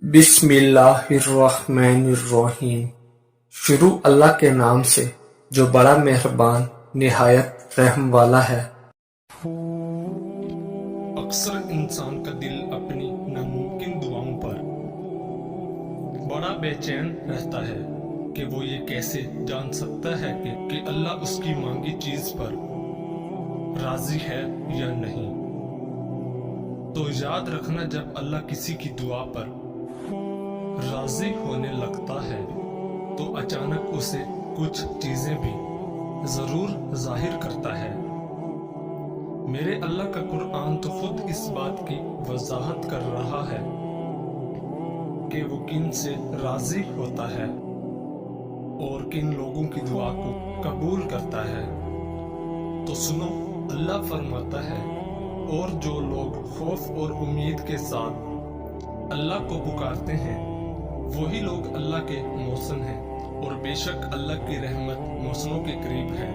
بسم اللہ الرحمن الرحیم۔ شروع اللہ کے نام سے جو بڑا مہربان نہایت رحم والا ہے۔ اکثر انسان کا دل اپنی ناممکن دعاؤں پر بڑا بے چین رہتا ہے کہ وہ یہ کیسے جان سکتا ہے کہ اللہ اس کی مانگی چیز پر راضی ہے یا نہیں۔ تو یاد رکھنا، جب اللہ کسی کی دعا پر راضی ہونے لگتا ہے تو اچانک اسے کچھ چیزیں بھی ضرور ظاہر کرتا ہے۔ میرے اللہ کا قرآن تو خود اس بات کی وضاحت کر رہا ہے کہ وہ کن سے راضی ہوتا ہے اور کن لوگوں کی دعا کو قبول کرتا ہے۔ تو سنو، اللہ فرماتا ہے، اور جو لوگ خوف اور امید کے ساتھ اللہ کو پکارتے ہیں وہی لوگ اللہ کے محسن ہیں، اور بے شک اللہ کی رحمت محسنوں کے قریب ہے،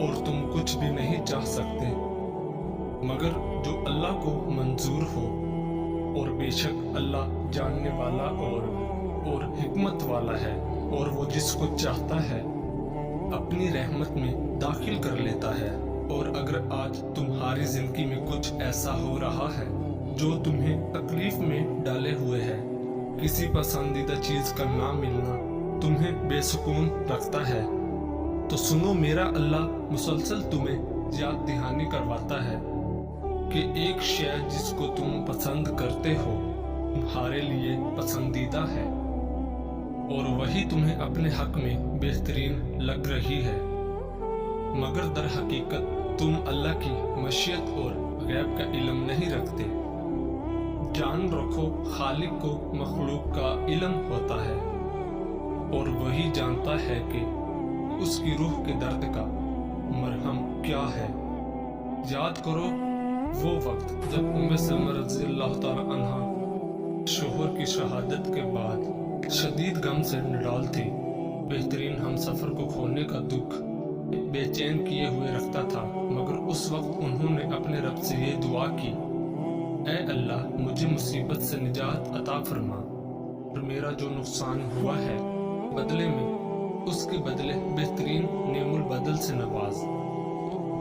اور تم کچھ بھی نہیں چاہ سکتے مگر جو اللہ کو منظور ہو، اور بے شک اللہ جاننے والا اور حکمت والا ہے، اور وہ جس کو چاہتا ہے اپنی رحمت میں داخل کر لیتا ہے۔ اور اگر آج تمہاری زندگی میں کچھ ایسا ہو رہا ہے جو تمہیں تکلیف میں ڈالے ہوئے ہے، کسی پسندیدہ چیز کا نہ ملنا تمہیں بے سکون رکھتا ہے، تو سنو، میرا اللہ مسلسل تمہیں یاد دہانی کرواتا ہے کہ ایک شے جس کو تم پسند کرتے ہو تمہارے لیے پسندیدہ ہے، اور وہی تمہیں اپنے حق میں بہترین لگ رہی ہے، مگر در حقیقت تم اللہ کی مشیت اور غیب کا علم نہیں رکھتے۔ جان رکھو، خالق کو مخلوق کا علم ہوتا ہے، اور وہی جانتا ہے کہ اس کی روح کے درد کا مرہم کیا ہے۔ یاد کرو وہ وقت جب سلمہ رضی اللہ تعالی عنہا شوہر کی شہادت کے بعد شدید غم سے نڈال تھی۔ بہترین ہم سفر کو کھونے کا دکھ بے چین کیے ہوئے رکھتا تھا، مگر اس وقت انہوں نے اپنے رب سے یہ دعا کی، اے اللہ، مجھے مصیبت سے نجات عطا فرما، اور میرا جو نقصان ہوا ہے بدلے میں اس کے بدلے بہترین نعم البدل سے نواز۔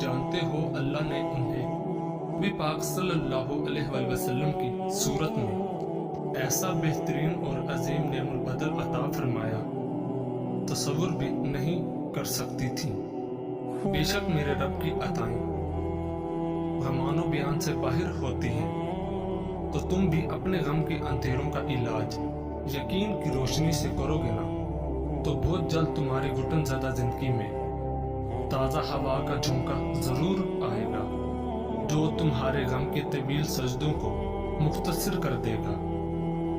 جانتے ہو، اللہ نے انہیں بھی پاک صلی اللہ علیہ وآلہ وسلم کی صورت میں ایسا بہترین اور عظیم نعم البدل عطا فرمایا تصور بھی نہیں کر سکتی تھی۔ بے شک میرے رب کی عطائیں گمان و بیان سے باہر ہوتی ہیں، تو تم بھی اپنے غم کے اندھیروں کا علاج یقین کی روشنی سے کرو گے نا، تو بہت جلد تمہاری گھٹن زدہ زندگی میں تازہ ہوا کا جھونکا ضرور آئے گا، جو تمہارے غم کے طویل سجدوں کو مختصر کر دے گا۔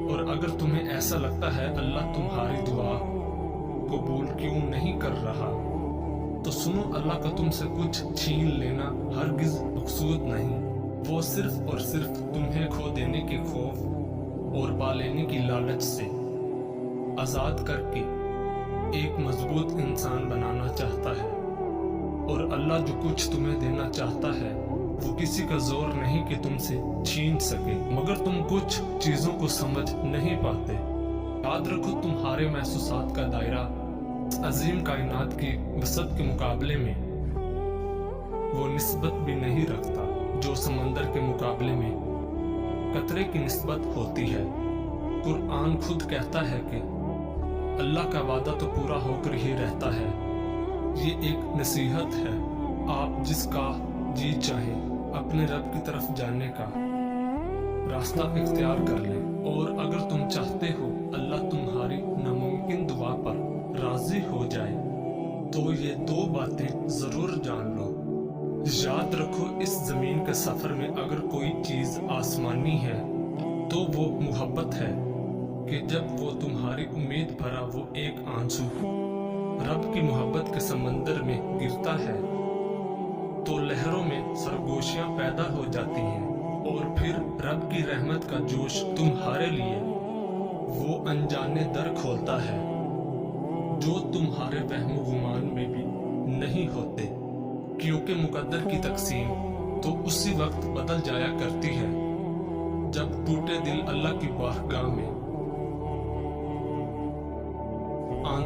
اور اگر تمہیں ایسا لگتا ہے اللہ تمہاری دعا قبول کیوں نہیں کر رہا، تو سنو، اللہ کا تم سے کچھ چھین لینا ہرگز مقصود نہیں، وہ صرف اور صرف تمہیں کھو دینے کے خوف اور پا لینے کی لالچ سے آزاد کر کے ایک مضبوط انسان بنانا چاہتا ہے۔ اور اللہ جو کچھ تمہیں دینا چاہتا ہے وہ کسی کا زور نہیں کہ تم سے چھین سکے، مگر تم کچھ چیزوں کو سمجھ نہیں پاتے۔ یاد رکھو، تمہارے محسوسات کا دائرہ عظیم کائنات کی وسعت کے مقابلے میں وہ نسبت بھی نہیں رکھتا جو سمندر کے مقابلے میں قطرے کی نسبت ہوتی ہے۔ قرآن خود کہتا ہے کہ اللہ کا وعدہ تو پورا ہو کر ہی رہتا ہے۔ یہ ایک نصیحت ہے، آپ جس کا جی چاہے اپنے رب کی طرف جانے کا راستہ اختیار کر لیں، اور اگر تم چاہتے ہو اللہ تمہاری ناممکن دعا پر راضی ہو جائے تو یہ دو باتیں ضرور جان لو۔ یاد رکھو، اس زمین کے سفر میں اگر کوئی چیز آسمانی ہے تو وہ محبت ہے، کہ جب وہ تمہاری امید بھرا وہ ایک آنسو رب کی محبت کے سمندر میں گرتا ہے تو لہروں میں سرگوشیاں پیدا ہو جاتی ہیں، اور پھر رب کی رحمت کا جوش تمہارے لیے وہ انجانے در کھولتا ہے جو تمہارے وہم و گمان میں بھی نہیں ہوتے، کیونکہ مقدر کی تقسیم تو اسی وقت بدل جایا کرتی ہے جب ٹوٹے دل اللہ کی بارگاہ میں